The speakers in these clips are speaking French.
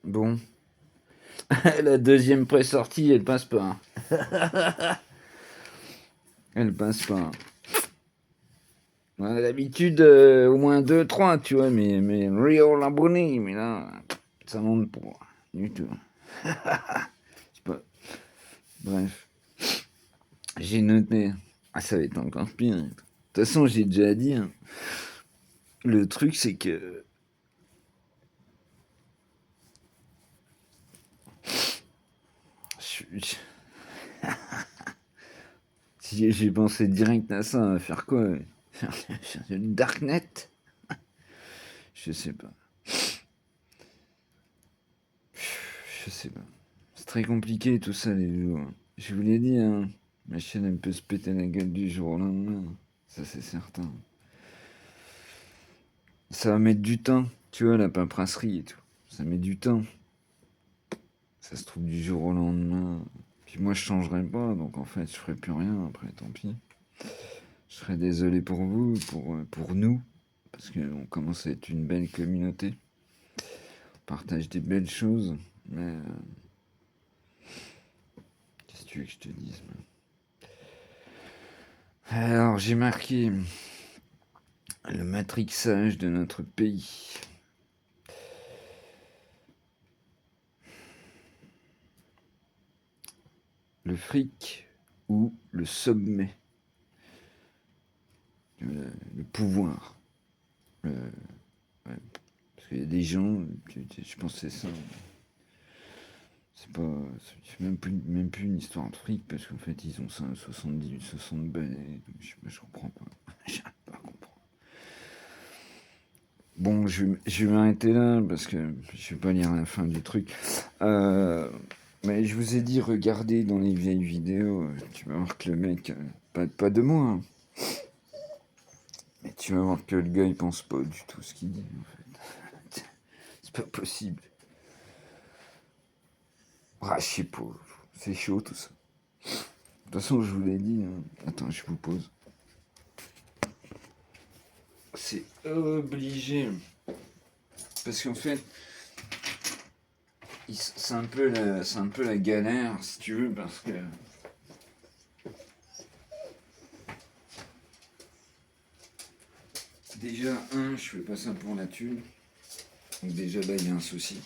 Bon. La deuxième pré-sortie, elle passe pas. Elle passe pas. On a d'habitude, au moins 2, 3, tu vois, mais Real abonné, mais là, ça monte pas du tout. C'est pas... Bref, j'ai noté. Ah, ça va être encore pire. De toute façon, j'ai déjà dit, hein. Le truc, c'est que je- si j'ai pensé direct à ça, à faire quoi? Faire du Darknet? Je sais pas. Je sais pas. C'est très compliqué tout ça, les jours. Je vous l'ai dit, hein, ma chaîne elle peut se péter la gueule du jour au lendemain. Ça c'est certain. Ça va mettre du temps, tu vois, la paperasserie et tout. Ça met du temps. Ça se trouve du jour au lendemain. Puis moi je changerai pas, donc en fait je ferai plus rien après, tant pis. Je serais désolé pour vous, pour nous, parce qu'on commence à être une belle communauté. On partage des belles choses, mais qu'est-ce que tu veux que je te dise, moi. Alors j'ai marqué le matrixage de notre pays. Le fric ou le sommet. Le pouvoir. Le- ouais, parce qu'il y a des gens, je pense que c'est ça. C'est pas, c'est même plus une histoire de fric, parce qu'en fait, ils ont ça, 70, 60 balais. Je comprends pas. Je pas comprendre. Bon, je vais m'arrêter là, parce que je vais pas lire la fin du truc. Mais je vous ai dit, regardez dans les vieilles vidéos, tu vas voir que le mec, pas de moi, hein, mais tu vas voir que le gars, il pense pas du tout ce qu'il dit, en fait. C'est pas possible. Ah, je sais pas. C'est chaud, tout ça. De toute façon, je vous l'ai dit, hein. Attends, je vous pose. C'est obligé. Parce qu'en fait, c'est un peu la galère, si tu veux, parce que déjà, je fais pas ça pour la thune. Donc déjà, là, il y a un souci.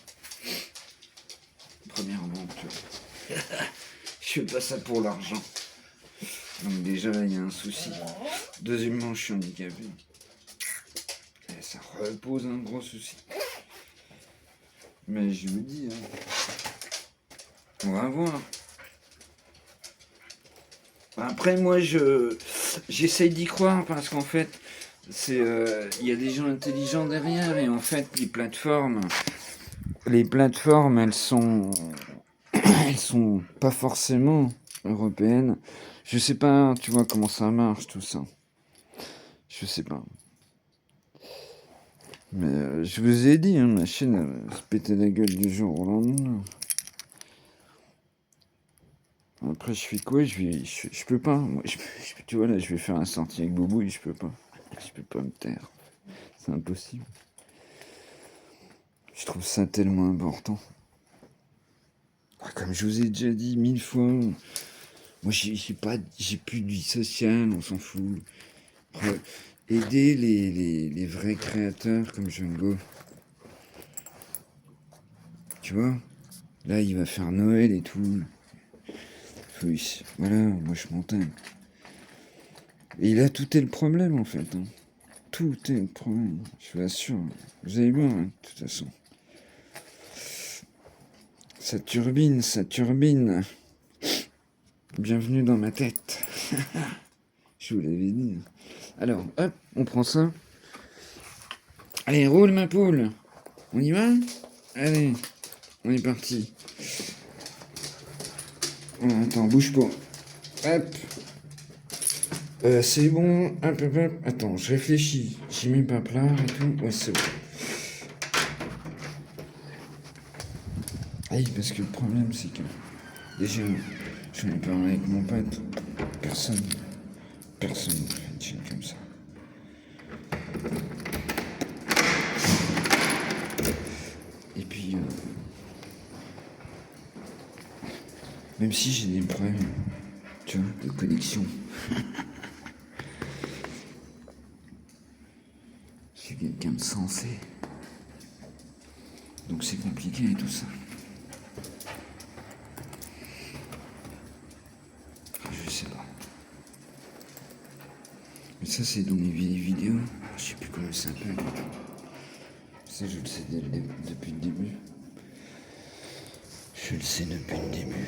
Premièrement, tu vois. Je fais pas ça pour l'argent. Donc déjà, là, il y a un souci. Deuxièmement, je suis handicapé. Et ça repose un gros souci. Mais je vous dis, hein, on va voir. Après, moi, j'essaye d'y croire parce qu'en fait, il y a des gens intelligents derrière et en fait, les plateformes, elles sont pas forcément européennes. Je sais pas, tu vois comment ça marche tout ça. Je sais pas. Mais je vous ai dit, hein, ma chaîne elle se pétait la gueule du jour au lendemain. Après, je fais quoi? Je peux pas. Moi, tu vois, là, je vais faire un sortie avec Boubou et je peux pas. Je peux pas me taire. C'est impossible. Je trouve ça tellement important. Comme je vous ai déjà dit 1000 fois, moi, j'ai plus de vie sociale, on s'en fout. Après, aider les vrais créateurs comme Django. Tu vois? Là, il va faire Noël et tout. Oui, voilà, moi je m'entends. Et là, tout est le problème en fait, hein. Tout est le problème, je vous assure. Vous allez voir, hein, de toute façon. Ça turbine, ça turbine. Bienvenue dans ma tête. Je vous l'avais dit. Alors, hop, on prend ça. Allez, roule ma poule. On y va? Allez, on est parti. Oh, attends, bouge pas. Hop. C'est bon. Hop, hop, hop. Attends, je réfléchis. J'y mets pas plat et tout. Ouais, c'est bon. Ah oui, parce que le problème, c'est que déjà, j'en ai parlé avec mon pote. Personne ne fait une chaîne comme ça. Et puis, Même si j'ai des problèmes, tu vois, de connexion. Je suis quelqu'un de sensé. Donc c'est compliqué et tout ça. Je sais pas. Mais ça c'est dans les vieilles vidéos. Je sais plus comment ça s'appelle. Ça je le sais depuis le début. Je le sais depuis le début.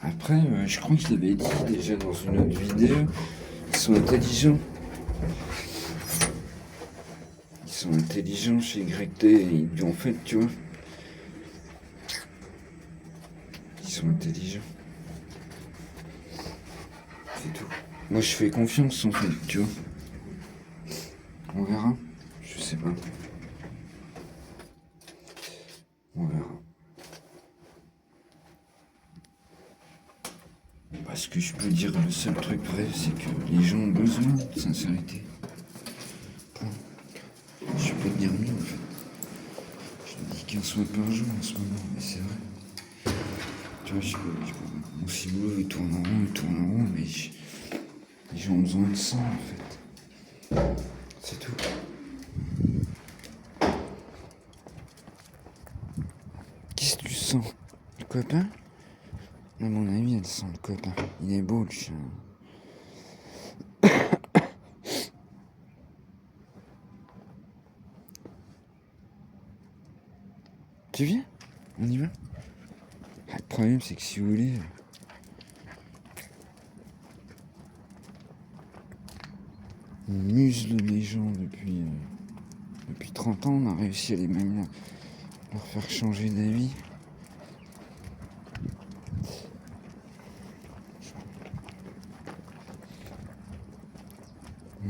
Après, je crois que je l'avais dit déjà dans une autre vidéo. Ils sont intelligents. Ils sont intelligents chez YT. En fait, tu vois. Ils sont intelligents. C'est tout. Moi, je fais confiance en fait, tu vois. On verra. Je sais pas. On verra. Parce que je peux dire le seul truc vrai, c'est que les gens ont besoin de sincérité. Point. Je peux te dire mieux en fait. Je dis 15 fois par jour en ce moment, mais c'est vrai. Tu vois, mon ciboulot il tourne en rond, mais les gens ont besoin de ça en fait. C'est tout. Qu'est-ce que tu sens? Le copain? À mon avis, elle sent le copain. Il est beau le chien. Tu viens? On y va? Le problème, c'est que si vous voulez, on musle les gens depuis 30 ans. On a réussi à leur faire changer d'avis.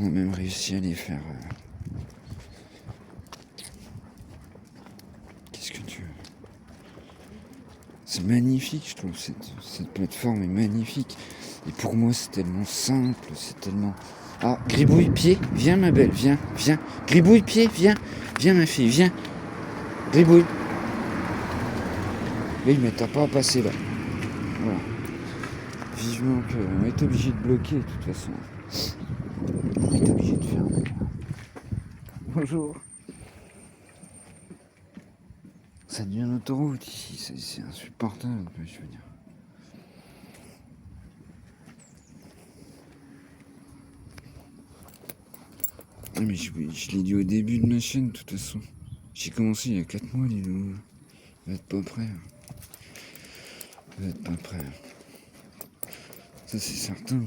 On a même réussi à les faire... Qu'est-ce que tu veux? C'est magnifique, je trouve. Cette plateforme est magnifique. Et pour moi, c'est tellement simple. C'est tellement... Ah, Gribouille, pied. Viens, ma belle. Viens. Gribouille, pied. Viens. Viens, ma fille. Viens. Gribouille. Oui, mais t'as pas à passer là. Voilà. Vivement que... On est obligé de bloquer, de toute façon. On est obligé de fermer. Bonjour. Ça devient l'autoroute ici, c'est insupportable, je veux dire. Ah mais je l'ai dit au début de ma chaîne, de toute façon. J'ai commencé il y a 4 mois, les loups. Vous êtes pas prêts. Vous êtes pas prêts. Ça c'est certain.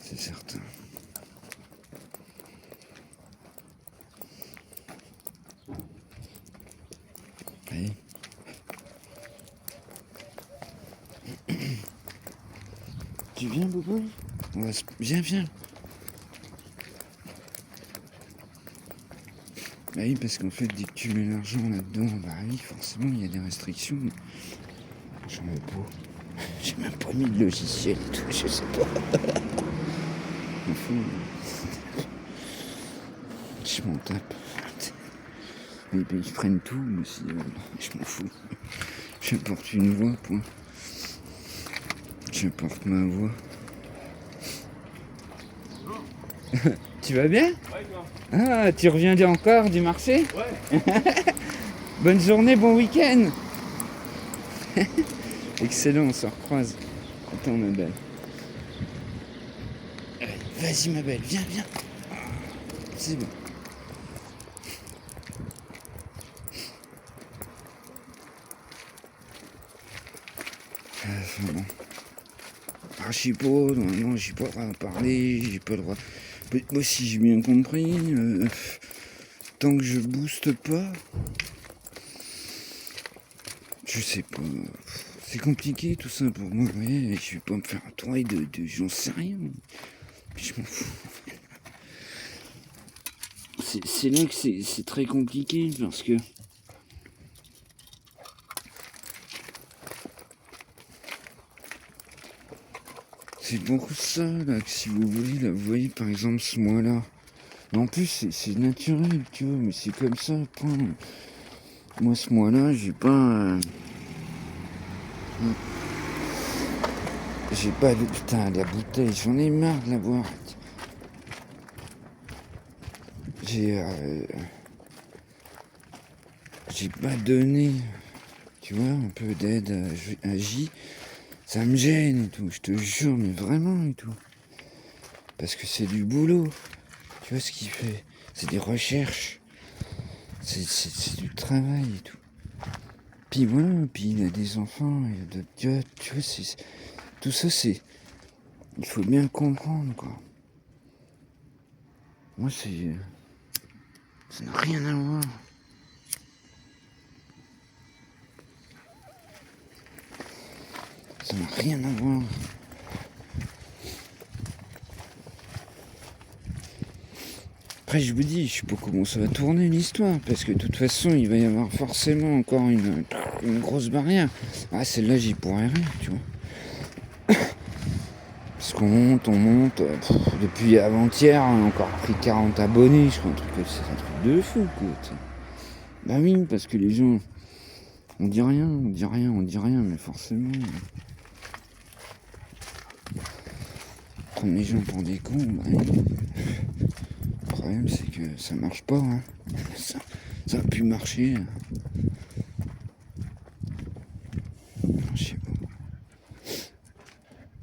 C'est certain. Allez. Tu viens, Bobo? Viens. Bah oui, parce qu'en fait, dès que tu mets l'argent là-dedans, bah oui, forcément, il y a des restrictions. J'en veux pas. J'ai même pas mis de logiciel et tout, je sais pas. M'en fous. Je m'en tape. Ils prennent tout, mais si, je m'en fous. J'apporte une voix, point. J'apporte ma voix. Tu vas bien? Ouais, toi. Ah, tu reviens encore du marché? Ouais. Bonne journée, bon week-end. Excellent, on se recroise. Attends, ma belle. Allez, vas-y, ma belle, viens. C'est bon. Enfin bon. Ah, je sais pas, normalement, j'ai pas le droit de parler, j'ai pas le droit. Moi, si j'ai bien compris, tant que je booste pas, je sais pas. C'est compliqué tout ça pour moi, ouais, je vais pas me faire un tour de j'en sais rien. Je m'en fous. C'est là que c'est très compliqué parce que c'est pour ça là que si vous voulez, là, vous voyez par exemple ce mois-là, Mais en plus, c'est naturel, tu vois, mais c'est comme ça, point. Moi, ce mois-là, j'ai pas de... Putain, la bouteille, j'en ai marre de la boire. J'ai pas donné, tu vois, un peu d'aide à J. Ça me gêne et tout, je te jure, mais vraiment et tout. Parce que c'est du boulot. Tu vois ce qu'il fait? C'est des recherches. C'est du travail et tout. Puis voilà, puis il a des enfants, il a d'autres gars, tu vois, tout ça, c'est... Il faut bien comprendre, quoi. Moi, ça n'a rien à voir. Ça n'a rien à voir. Après, je vous dis, je sais pas comment ça va tourner l'histoire, parce que de toute façon, il va y avoir forcément encore une grosse barrière. Ah, celle-là, j'y pourrais rien, tu vois. Parce qu'on monte, depuis avant-hier, on a encore pris 40 abonnés, je crois, c'est un truc de fou, quoi. T'sais. Bah oui, parce que les gens, on dit rien, mais forcément... Prendre les gens pour des cons, bah oui. Le problème, c'est que ça marche pas, hein. Ça a pu marcher. Je sais pas.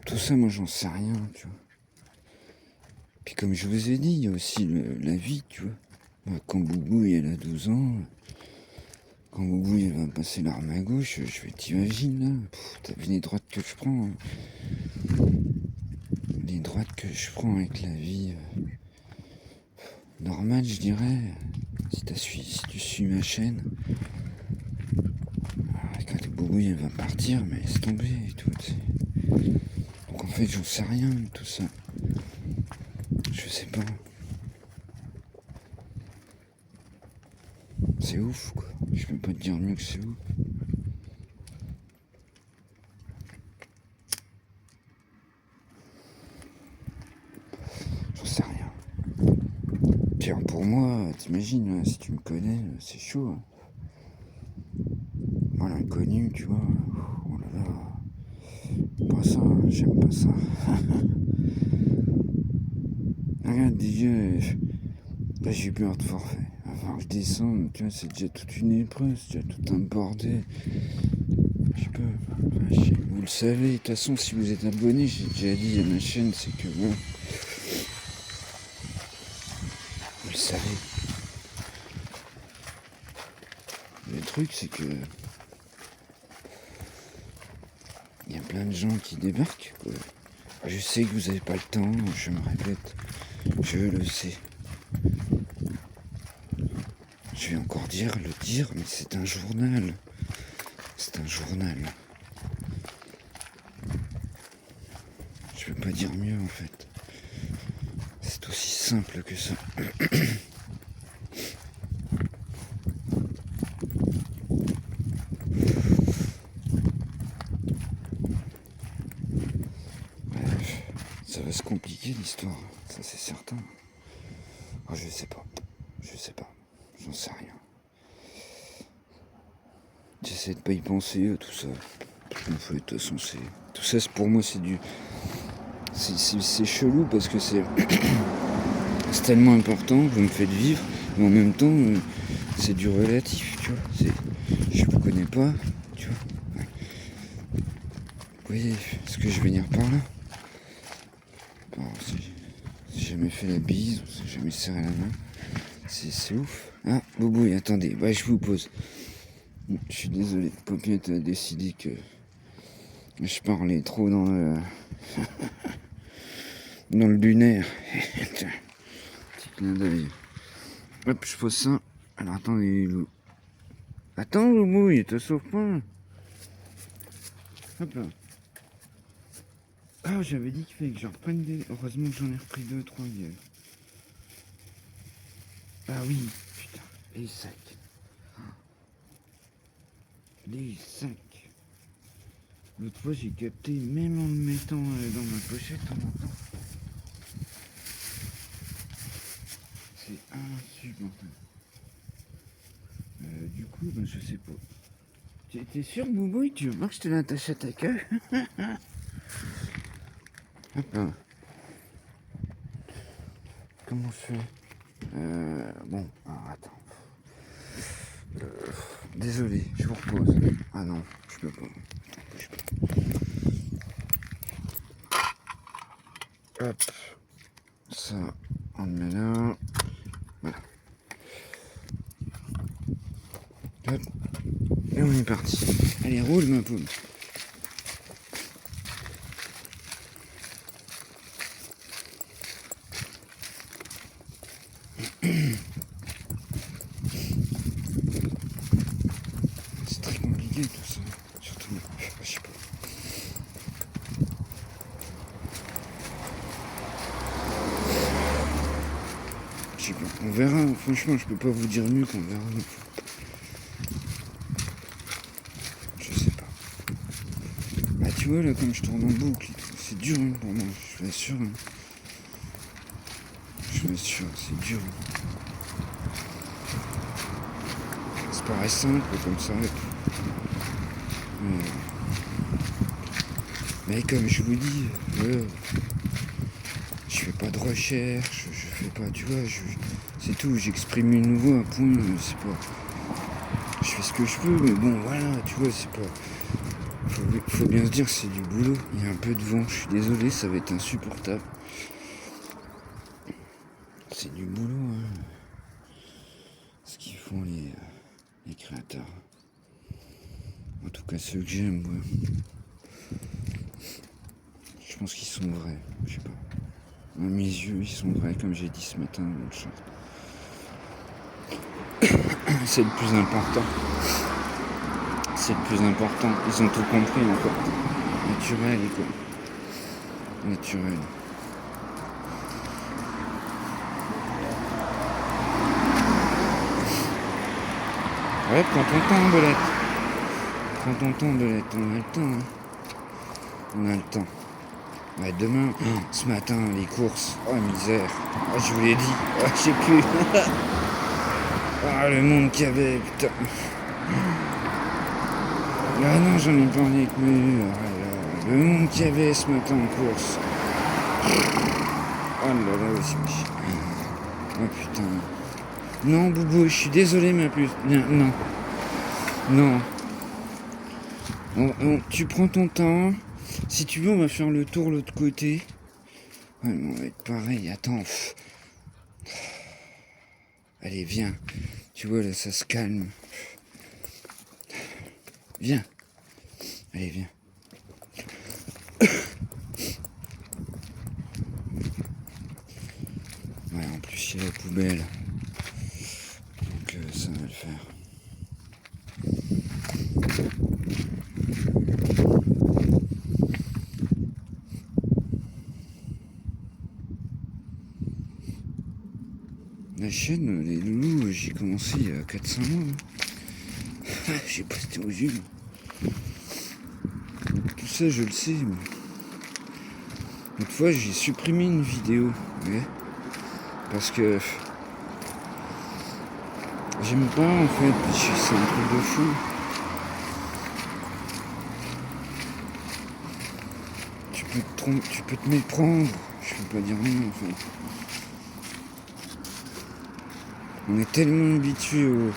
Tout ça, moi, j'en sais rien, tu vois. Puis comme je vous ai dit, il y a aussi la vie, tu vois. Moi, quand Boubouille, elle a 12 ans, quand Boubouille, elle va passer l'arme à gauche, je vais t'imaginer, là. T'as vu les droites que je prends, hein. Les droites que je prends avec la vie normale, je dirais. Si tu suis ma chaîne, quand Boubouille, elle va partir, mais laisse tomber et tout, t'sais. Donc en fait, j'en sais rien de tout ça. Je sais pas. C'est ouf, quoi. Je peux pas te dire mieux que c'est ouf. J'en sais rien. Puis alors pour moi, t'imagines, si tu me connais, c'est chaud. Moi, l'inconnu, tu vois. Oh là là. Pas ça, hein, j'aime pas ça. Regarde, déjà, là j'ai eu peur de forfait. Avant que je descende, tu vois, c'est déjà toute une épreuve, c'est déjà tout un bordel. Je peux. Enfin, vous le savez, de toute façon, si vous êtes abonné, j'ai déjà dit à ma chaîne, c'est que bon. Vous le savez. Le truc, c'est que. Il y a plein de gens qui débarquent, quoi. Je sais que vous n'avez pas le temps, je me répète. Je le sais. Je vais encore le dire, mais c'est un journal. C'est un journal. Je peux pas dire mieux en fait. C'est aussi simple que ça. Bref, ça va se compliquer l'histoire, ça c'est certain. Oh, je sais pas. J'en sais rien. J'essaie de pas y penser, tout ça. En fait, de toute façon, tout ça, pour moi, c'est du... C'est chelou parce que c'est tellement important, vous me faites vivre, mais en même temps, c'est du relatif, tu vois. Je vous connais pas, tu vois. Ouais. Vous voyez ce que je veux dire par là? Bon, j'ai jamais fait la bise, on s'est jamais serré la main. C'est ouf. Ah, Boubouille, attendez, bah, je vous pose. Je suis désolé, Popiette a décidé que je parlais trop dans le lunaire. Petit clin d'œil. Hop, je pose ça. Alors attendez, Lou. Attends, Boubouille, te sauve pas. Hop là. Ah, j'avais dit qu'il fallait que je reprenne des... Heureusement que j'en ai repris 2-3 gueules. Ah oui, putain, les sacs. Les sacs. L'autre fois, j'ai capté, même en le mettant dans ma pochette en même temps. c'est insupportable. Du coup, ben, je sais pas. T'es sûr, Boubouille, tu veux pas que je te l'attache à ta queue? Hop là. Comment je fais? Bon, alors, attends. Désolé, je vous repose. Ah non, je peux pas. Hop. Ça, on le met là. Voilà. Hop. Et on est parti. Allez, roule ma poule. C'est très compliqué tout ça. Surtout, je sais pas. Je sais pas. On verra. Franchement, je peux pas vous dire mieux qu'on verra. Je sais pas. Bah tu vois là, comme je tourne en boucle, c'est dur hein, pour moi. Je vous assure. Hein. Je vous assure, c'est dur. Ça paraît simple comme ça. Mais comme je vous dis, je fais pas de recherche, je fais pas, tu vois, c'est tout, j'exprime une voix, un point, c'est pas. Je fais ce que je peux, mais bon voilà, tu vois, c'est pas. Faut bien se dire que c'est du boulot, il y a un peu de vent, je suis désolé, ça va être insupportable. C'est du boulot, hein. Ce qu'ils font les créateurs. En tout cas ceux que j'aime, ouais. Je pense qu'ils sont vrais, je sais pas. À mes yeux, ils sont vrais, comme j'ai dit ce matin dans le chat. C'est le plus important. C'est le plus important. Ils ont tout compris encore. Naturel, quoi. Naturel. Ouais, prends ton temps, Belette. Prends ton temps, Belette. On a le temps, hein. On a le temps. Ouais, demain, ce matin, les courses. Oh, misère. Oh, je vous l'ai dit. Oh, je sais plus. Ah, le monde qu'il y avait, putain. Ah non, j'en ai parlé avec mes... Le monde qu'il y avait ce matin en course. Oh là là, aussi. Oh putain. Non, Boubou, je suis désolé, ma puce. Non. Non. Tu prends ton temps. Si tu veux, on va faire le tour de l'autre côté. Ouais, mais on va être pareil. Attends. Allez, viens. Tu vois, là, ça se calme. Viens. Allez, viens. Ouais, en plus, il y a la poubelle. Donc, ça va le faire. La chaîne, les loulous, j'ai commencé il y a 400 mois. Hein. J'ai posté aux yeux. Tout ça, je le sais. Mais... Une fois, j'ai supprimé une vidéo. Ouais. Parce que... J'aime pas, en fait. C'est un truc de fou. Tu peux te méprendre. Je peux pas dire non, en fait. On est tellement habitués aux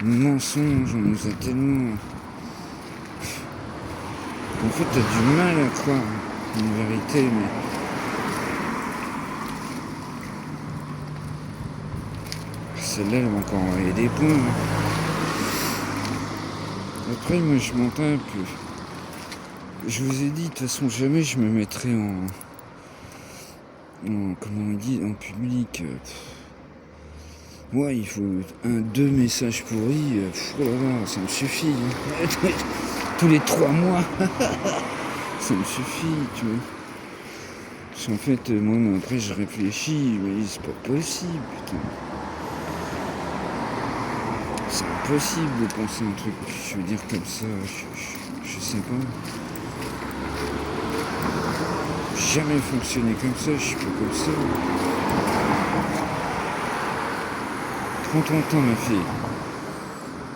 mensonges, on nous a tellement... En fait, t'as du mal à croire une vérité, mais... Celle-là, elle va encore envoyer des points. Hein. Après, moi, je m'entends un peu. Je vous ai dit, de toute façon, jamais je me mettrai en comment on dit, en public. Ouais, il faut deux messages pourris. Oh là là, ça me suffit. Hein. Tous les 3 mois. Ça me suffit, tu vois. Parce qu'en fait, moi, après, je réfléchis. Mais c'est pas possible, putain. C'est impossible de penser un truc, je veux dire, comme ça. Je sais pas. Jamais fonctionné comme ça, je suis pas comme ça. Prends ton temps, ma fille.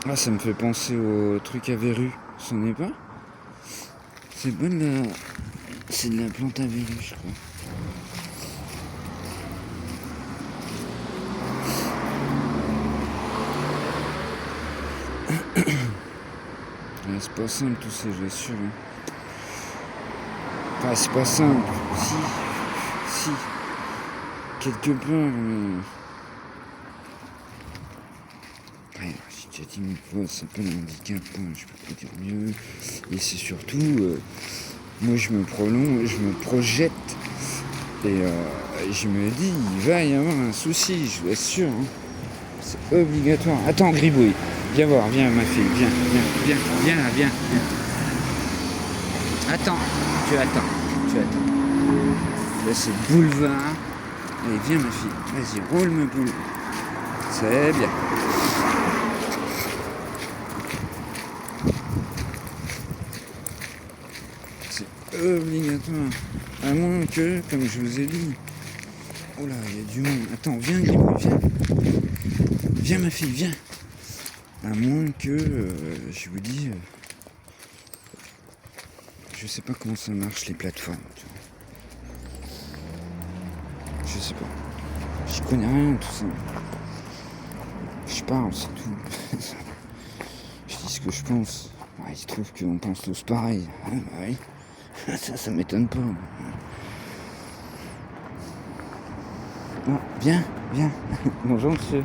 Ah, ça me fait penser au truc à verrues. Ce n'est pas? C'est pas de la... C'est de la plante à verrues, je crois. Ouais, c'est pas simple tout ça, je l'assure. Hein. Enfin, c'est pas simple. Si. Quelque part, mais... Ouais, j'ai déjà dit une fois, ça s'appelle un handicap, hein, je peux pas dire mieux. Et c'est surtout, moi je me projette, et je me dis, il va y avoir un souci, je vous assure. Hein. C'est obligatoire. Attends, Gribouille, viens voir, viens ma fille, viens. Attends, tu attends. Là c'est boulevard. Allez, viens ma fille, vas-y, roule ma boule. C'est bien. C'est obligatoire. À moins que, comme je vous ai dit... Oh là, il y a du monde. Attends, viens Gribouille, viens. Viens ma fille, viens. À moins que, je vous dis... je sais pas comment ça marche les plateformes. Je sais pas. J'y connais rien tout ça. Je parle, c'est tout. Je dis ce que je pense. Ouais, il se trouve qu'on pense tous pareil. Ah, bah oui. Ça m'étonne pas. Non, viens. Bonjour monsieur.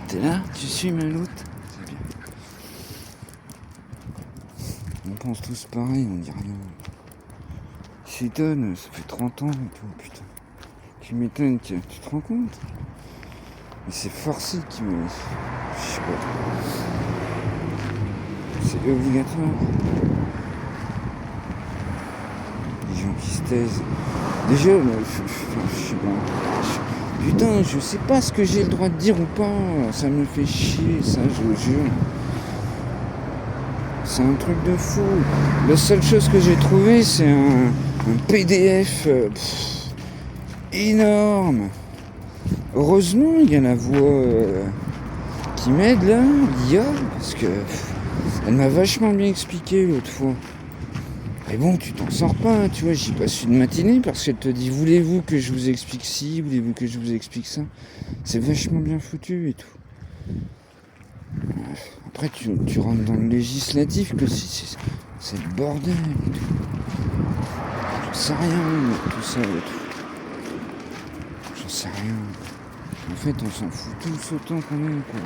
T'es là? Tu suis ma loute? C'est bien. On pense tous pareil, on dit rien. Je s'étonne, ça fait 30 ans et tout, putain. Tu m'étonnes, tu te rends compte? Mais c'est forcé qui me... Je sais pas. C'est obligatoire. Les gens qui se taisent. Déjà, je sais pas. Putain, je sais pas ce que j'ai le droit de dire ou pas. Ça me fait chier, ça, je vous jure. C'est un truc de fou. La seule chose que j'ai trouvé, c'est un PDF énorme. Heureusement, il y a la voix qui m'aide là, l'IA, parce que elle m'a vachement bien expliqué l'autre fois. Mais bon, tu t'en sors pas, tu vois, j'y passe une matinée parce qu'elle te dit voulez-vous que je vous explique ci, voulez-vous que je vous explique ça. C'est vachement bien foutu et tout. Après, tu rentres dans le législatif, que c'est le bordel et tout. J'en sais rien, tout ça et tout. J'en sais rien. En fait, on s'en fout tous autant qu'on est, quoi.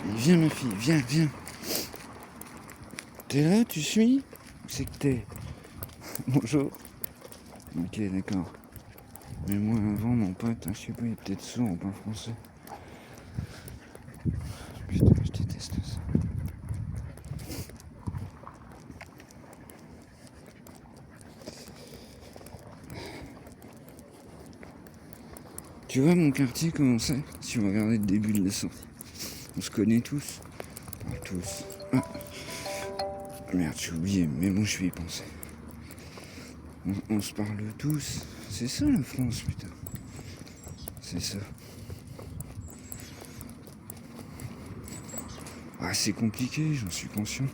Et viens, ma fille, viens. T'es là, tu suis? Où c'est que t'es? Bonjour. Ok, d'accord. Mais moi, avant, mon pote, je sais pas, il est peut-être sourd ou pas français. Putain, je déteste ça. Tu vois mon quartier comment c'est? Si vous regardez le début de la sortie. On se connaît tous. Enfin, tous. Ah. Merde, j'ai oublié, mais bon, je vais y penser. On se parle tous. C'est ça la France, putain. C'est ça. Ah, c'est compliqué, j'en suis conscient.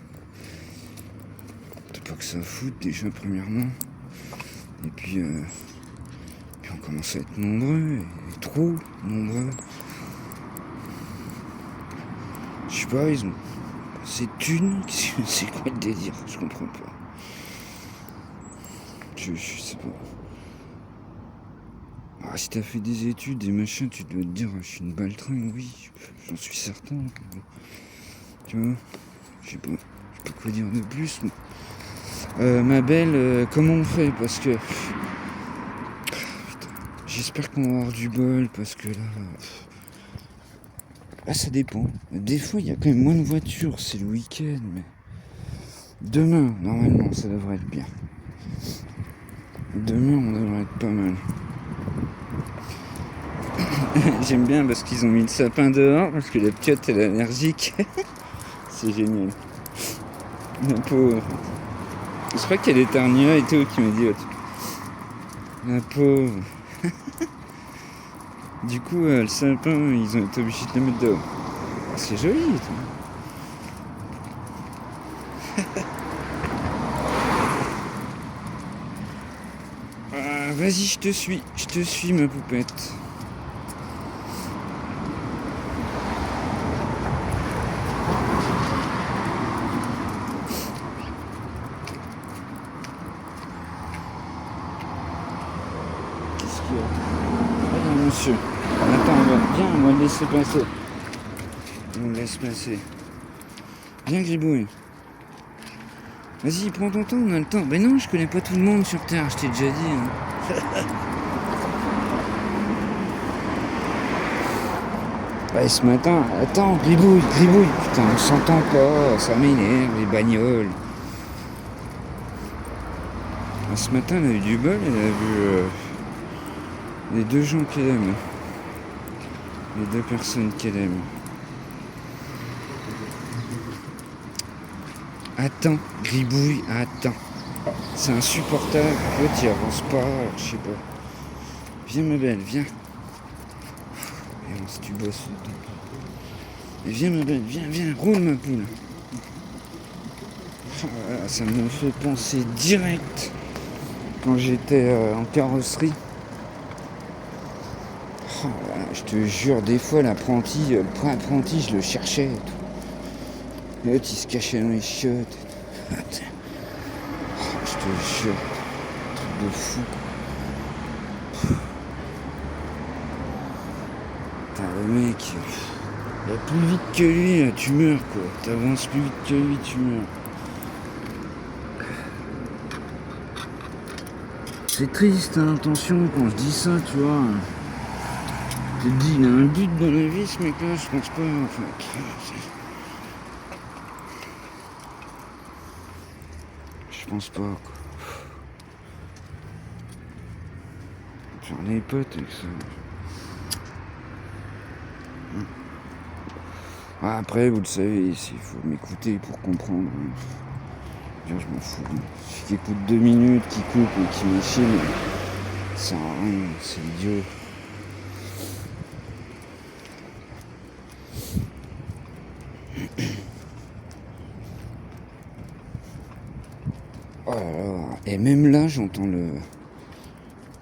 T'as pas que ça à foutre déjà, premièrement. Et puis on commence à être nombreux, et trop nombreux. Je sais pas, ils ont... C'est thunes, c'est quoi le délire? Je comprends pas. Je sais pas. Ah, si t'as fait des études, des machins, tu dois te dire, je suis une baltringue, oui, j'en suis certain. Tu vois, je sais pas quoi dire de plus. Ma belle, comment on fait? Parce que... Putain, j'espère qu'on va avoir du bol, parce que là... Ah, ça dépend. Des fois, il y a quand même moins de voitures, c'est le week-end, mais... Demain, normalement, ça devrait être bien. Demain, on devrait être pas mal. J'aime bien parce qu'ils ont mis le sapin dehors, parce que la piotte, elle est allergique. C'est génial. La pauvre. Je crois qu'il y a des Tarnia et tout qui me dit... La pauvre. Du coup, le sapin, ils ont été obligés de le mettre dehors. C'est joli, toi. Vas-y, je te suis, ma poupette. Qu'est-ce qu'il y a? Ah non, monsieur. Attends, viens, on va le laisser passer. On le laisse passer. Viens, Gribouille. Vas-y, prends ton temps, on a le temps. Ben non, je connais pas tout le monde sur Terre, je t'ai déjà dit. Hein. Ouais, ce matin, attends, Gribouille, putain, on s'entend pas, ça m'énerve, les bagnoles. Ce matin, elle a eu du bol, elle a vu les deux gens qu'elle aime. Les deux personnes qu'elle aime. Attends, Gribouille, attends. C'est insupportable, l'autre il avance pas, je sais pas. Viens ma belle, viens. Et si tu bosses. Et viens ma belle, viens, roule ma poule. Ah, ça me fait penser direct quand j'étais en carrosserie. Oh, je te jure, des fois l'apprenti, je le cherchais et tout. L'autre il se cachait dans les chiottes. Oh, je te jure, truc de fou. Putain, le mec, il va plus vite que lui, tu meurs quoi. T'avances plus vite que lui, tu meurs. C'est triste, hein, attention, quand je dis ça, tu vois. Je te dis, il a un but dans la vie, ce mec-là, je pense pas, en fait. Je pense pas, quoi. J'en ai potes avec ça. Après, vous le savez, il faut m'écouter pour comprendre. Je m'en fous. Celui qui écoute 2 minutes, qui coupe et qui machine, ça sert à rien, c'est idiot. Oh là là. Et même là, j'entends le...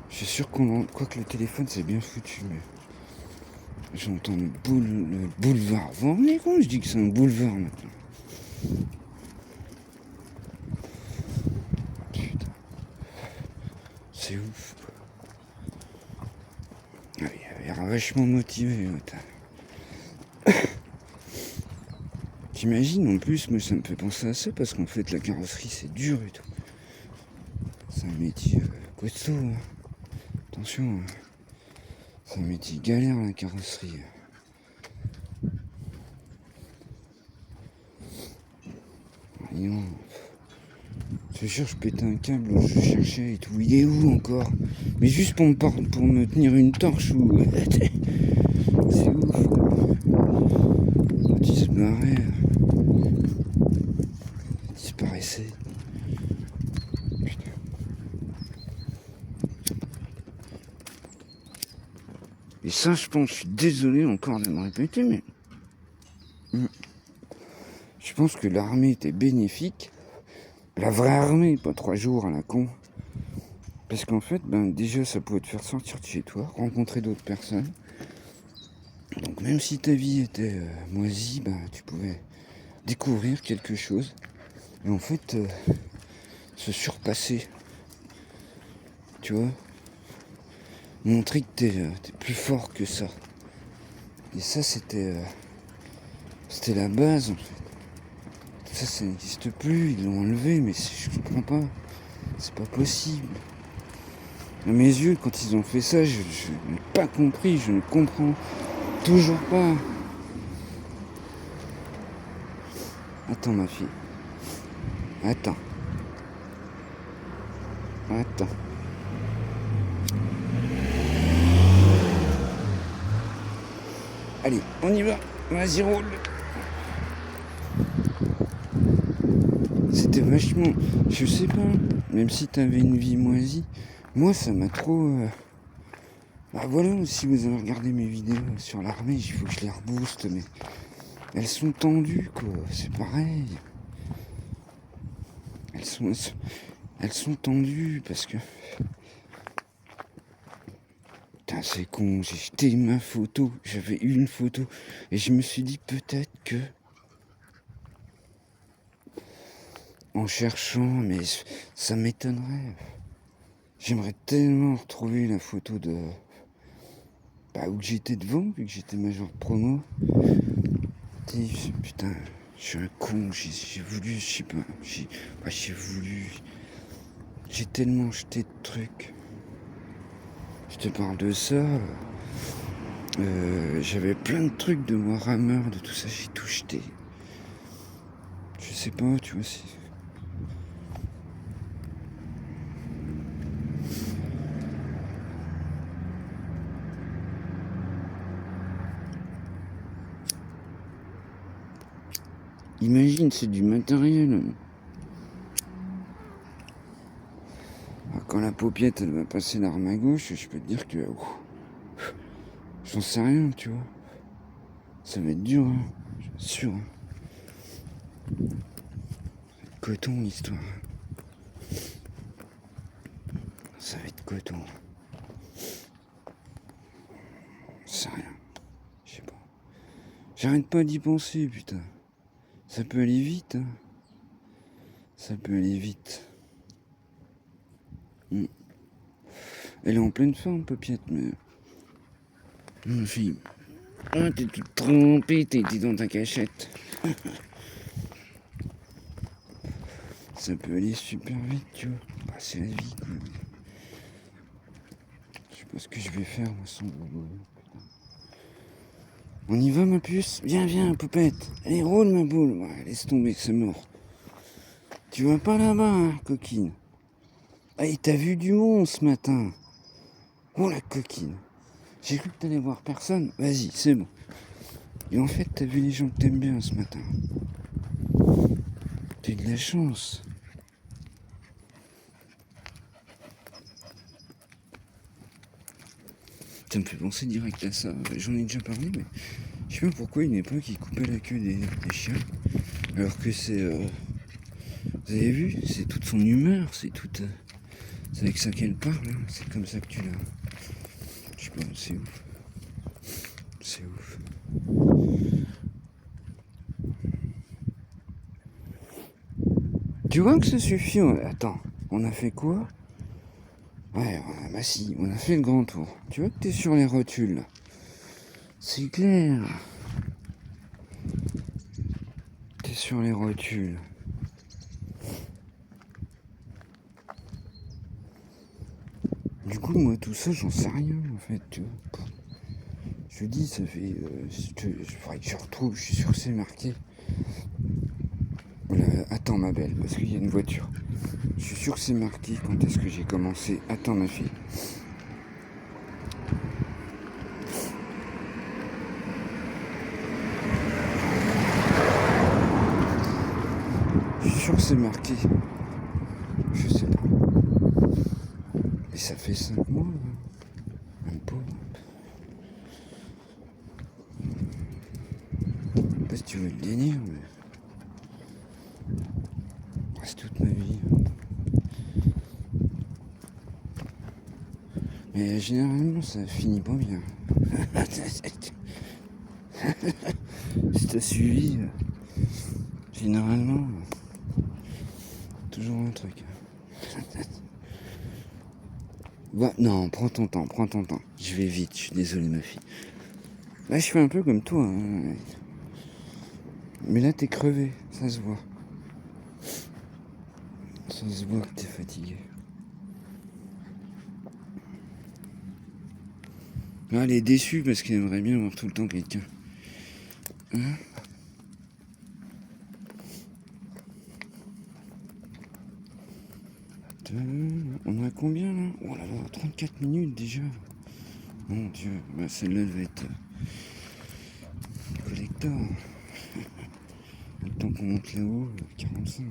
Je suis sûr qu'on... Quoique le téléphone, c'est bien foutu, mais... J'entends le boulevard. Vous vous rendez compte, je dis que c'est un boulevard maintenant. Putain. C'est ouf. Ah, il a l'air vachement motivé. T'imagines, en plus, moi ça me fait penser à ça parce qu'en fait la carrosserie c'est dur et tout. C'est un métier costaud. Hein. Attention, hein. C'est un métier galère la carrosserie. Non. Je cherche, je pétais un câble, je cherchais et tout. Il est où encore? Mais juste pour me tenir une torche ou. C'est ouf. Quand il se barrait, il disparaissait. Putain. Et ça, je pense, je suis désolé encore de me répéter, mais. Je pense que l'armée était bénéfique. La vraie armée, pas 3 jours à la con. Parce qu'en fait, déjà, ça pouvait te faire sortir de chez toi, rencontrer d'autres personnes. Donc même si ta vie était moisie, tu pouvais découvrir quelque chose. Et en fait, se surpasser. Tu vois, montrer que t'es plus fort que ça. Et ça, c'était la base, en fait. Ça n'existe plus, ils l'ont enlevé, mais je comprends pas. C'est pas possible. À mes yeux, quand ils ont fait ça, je n'ai pas compris, je ne comprends toujours pas. Attends, ma fille. Attends. Allez, on y va. Vas-y, roule. C'était vachement... Je sais pas, même si t'avais une vie moisie, moi ça m'a trop... Bah voilà, si vous avez regardé mes vidéos sur l'armée, il faut que je les rebooste, mais elles sont tendues, quoi. C'est pareil. Elles sont tendues parce que... Putain, c'est con, j'ai jeté ma photo. J'avais une photo. Et je me suis dit peut-être que... En cherchant, mais ça m'étonnerait. J'aimerais tellement retrouver la photo de... Bah, où j'étais devant, vu que j'étais major de promo. Putain, je suis un con, j'ai voulu, je sais pas, j'ai voulu... J'ai tellement jeté de trucs. Je te parle de ça. J'avais plein de trucs de Warhammer, de tout ça, j'ai tout jeté. Je sais pas, tu vois, si... Imagine, c'est du matériel. Quand la paupiette elle va passer l'arme à gauche, je peux te dire que... J'en sais rien, tu vois. Ça va être dur, hein. Je suis sûr. Hein. Coton, l'histoire. Ça va être coton. C'est rien. Je sais pas. J'arrête pas d'y penser, putain. Ça peut aller vite, hein. Ça peut aller vite. Elle est en pleine forme, paupiette, mais... Ma fille... Ah, t'es toute trempée, t'es dans ta cachette. Ça peut aller super vite, tu vois. Bah, c'est la vie, quoi. Je sais pas ce que je vais faire, moi, sans boulot. On y va, ma puce? Viens, viens, poupette. Allez, roule, ma boule. Ouais, laisse tomber, c'est mort. Tu vas pas là-bas, hein, coquine. Ah, et t'as vu du monde ce matin. Oh, la coquine. J'ai cru que t'allais voir personne. Vas-y, c'est bon. Et en fait, t'as vu les gens que t'aimes bien ce matin. T'as eu de la chance. Ça me fait penser direct à ça. J'en ai déjà parlé, mais je sais pas pourquoi une époque ils coupaient la queue des chiens. Alors que c'est... vous avez vu? C'est toute son humeur, c'est toute... c'est avec ça qu'elle parle, hein. C'est comme ça que tu l'as... Je sais pas, c'est ouf. C'est ouf. Tu vois que ça suffit? Attends, on a fait quoi? Ouais, bah si, on a fait le grand tour. Tu vois que t'es sur les rotules, là. C'est clair. T'es sur les rotules. Du coup, moi, tout ça, j'en sais rien, en fait, tu vois. Je te dis, ça fait... il faudrait que je retrouve, je suis sûr que c'est marqué. Attends, ma belle, parce qu'il y a une voiture. Je suis sûr que c'est marqué quand est-ce que j'ai commencé. Attends, ma fille. Je suis sûr que c'est marqué. Je sais pas. Et ça fait 5 mois, hein. Même pas. Je sais pas si tu veux le délire, mais... c'est toute ma vie. Mais généralement, ça finit pas bien. Si t'as suivi, généralement, toujours un truc. Bah, non, prends ton temps, prends ton temps. Je vais vite, je suis désolé, ma fille. Là, je fais un peu comme toi, hein. Mais là, t'es crevé, ça se voit. Ça se voit que t'es fatigué. Là, elle est déçue parce qu'elle aimerait bien avoir tout le temps quelqu'un. Hein? On a combien là? Oh là là, 34 minutes déjà. Mon Dieu, bah celle-là elle va être collector. Le temps qu'on monte là-haut, 45.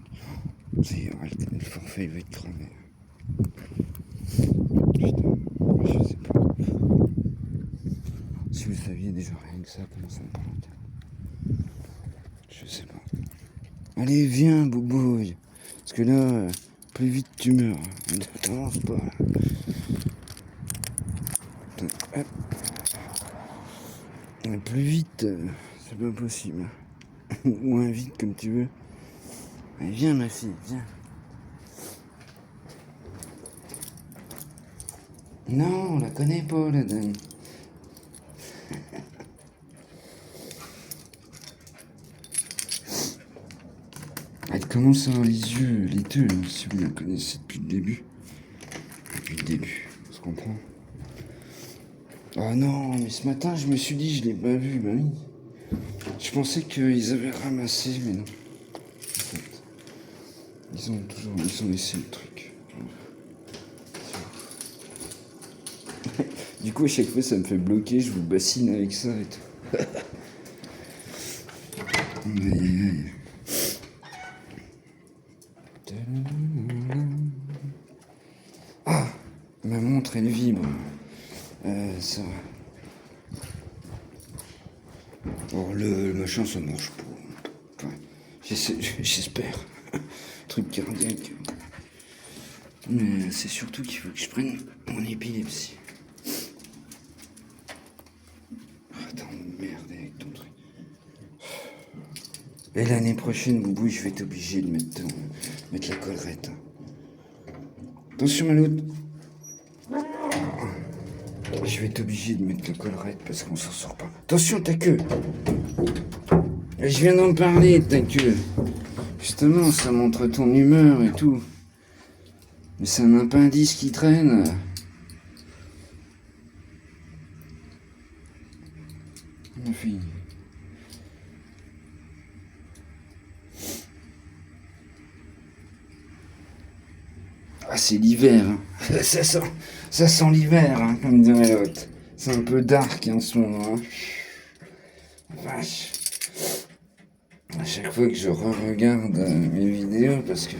Le forfait il va être cramé. Putain, je sais pas. genre rien que ça, comment ça me prend la tête. Je sais pas. Allez, viens, boubouille. Parce que là, plus vite tu meurs. Ne commence pas. Hop. Plus vite, c'est pas possible. Moins vite, comme tu veux. Allez, viens, ma fille, viens. Non, on la connaît pas, la dame. Elle commence à avoir les yeux laiteux, hein, si vous la connaissez depuis le début. Depuis le début, on se comprend. Ah non, mais ce matin, je me suis dit, je l'ai pas vu, bah oui. Je pensais qu'ils avaient ramassé, mais non. En fait, ils ont laissé le truc. Du coup, à chaque fois, ça me fait bloquer, je vous bassine avec ça et tout. Aïe, aïe, aïe. Ah, ma montre, elle vibre. Ça. Oh, le machin, ça marche pas. Enfin, j'espère. Truc cardiaque. Mais c'est surtout qu'il faut que je prenne mon épilepsie. Attends, merde avec ton truc. Et l'année prochaine, Boubou, je vais être obligé de mettre la collerette. Attention, Maloute. Je vais être obligé de mettre la collerette parce qu'on s'en sort pas. Attention, ta queue. Je viens d'en parler, ta queue. Justement, ça montre ton humeur et tout. Mais c'est un appendice qui traîne. Ma fille. Ah, c'est l'hiver. Hein. Ça sent l'hiver, hein, comme dirait l'autre. C'est un peu dark en ce moment. Hein. Vache. À chaque fois que je re-regarde mes vidéos, parce que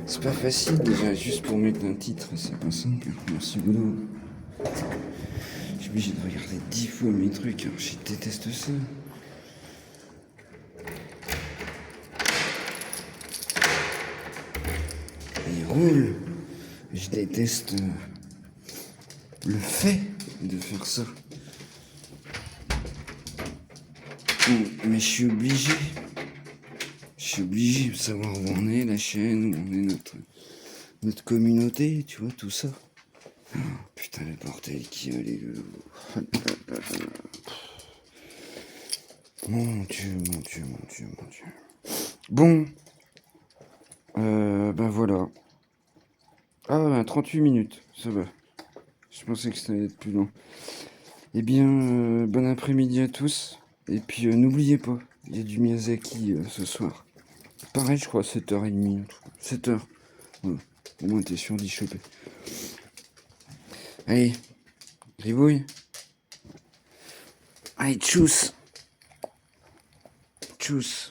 c'est pas facile déjà, juste pour mettre un titre, c'est pas simple. Merci Boulot. Je suis obligé de regarder 10 fois mes trucs, hein. Je déteste ça. Il roule. Je déteste le fait de faire ça. Mais je suis obligé. Je suis obligé de savoir où on est, la chaîne, où on est notre communauté, tu vois, tout ça. Oh, putain, le bordel qui a les... Mon Dieu, mon Dieu, mon Dieu, mon Dieu. Bon. Ben voilà. Ah, ben 38 minutes, ça va. Je pensais que ça allait être plus long. Eh bien, bon après-midi à tous. Et puis, n'oubliez pas, il y a du Miyazaki ce soir. Pareil, je crois, 7h30. 7h. Ouais. Au moins, t'es sûr d'y choper. Allez, gribouille. Allez, tchuss. Tchuss.